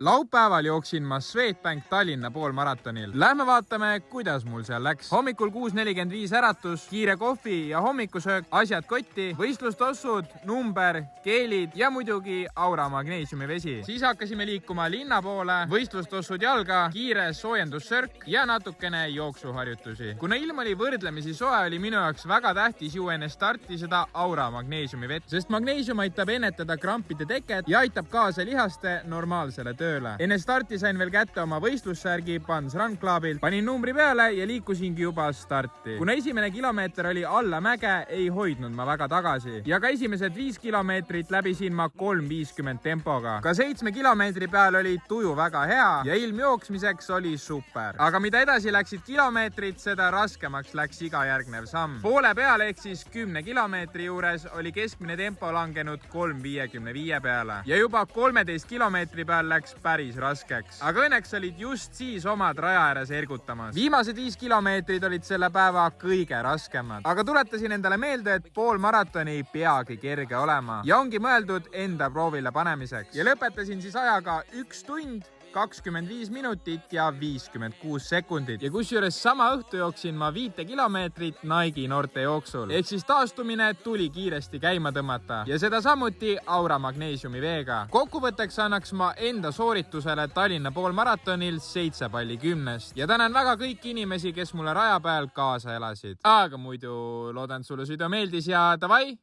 Laupäeval jooksin ma Swedbank Tallinna poolmaratonil. Lähme vaatame, kuidas mul seal läks. Hommikul 6:45 äratus, kiire kohvi ja hommikusöök, asjad kotti, võistlustossud, number, keelid ja muidugi Aura magneesiumivesi. Siis hakkasime liikuma linna poole, võistlustossud jalga, kiire soojendussörk ja natukene jooksuharjutusi. Kuna ilm oli võrdlemisi soe, oli minu jaoks väga tähtis juua enne starti seda Aura magneesiumivett, sest magneesium aitab ennetada krampide teket ja aitab kaasa lihaste normaalsele tööle. Enne starti sain veel kätte oma võistlussärgi Pans Run Clubilt, panin numbri peale ja liikusingi juba starti. Kuna esimene kilomeeter oli alla mäge, ei hoidnud ma väga tagasi ja ka esimesed 5 kilomeetrit läbisin ma 3:50 tempoga. Ka 7 kilomeetri peal oli tuju väga hea ja ilm jooksmiseks oli super. Aga mida edasi läksid kilomeetrid, seda raskemaks läks iga järgnev samm. Poole peal ehk siis 10 kilomeetri juures oli keskmine tempo langenud 3:55 peale ja juba 13 kilomeetri peal läks päris raskeks. Aga õnneks olid just siis omad raja ääres ergutamas. Viimased 5 kilomeetrid olid selle päeva kõige raskemad. Aga tuletasin endale meelde, et poolmaratoni ei peagi kerge olema ja ongi mõeldud enda proovile panemiseks. Ja lõpetasin siis ajaga 1 tund, 25 minutit ja 56 sekundit. Ja kusjuures sama õhtu jooksin ma 5 kilomeetrit Nike'i noorte jooksul. Ehk siis taastumine tuli kiiresti käima tõmmata ja seda samuti Aura magneesiumi veega. Kokkuvõtteks annaks ma enda sooritusele Tallinna poolmaratonil 7 palli 10-st ja tänan väga kõiki inimesi, kes mulle raja peal kaasa elasid. Aga muidu loodan, et sulle see video meeldis ja davai!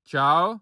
Tšau!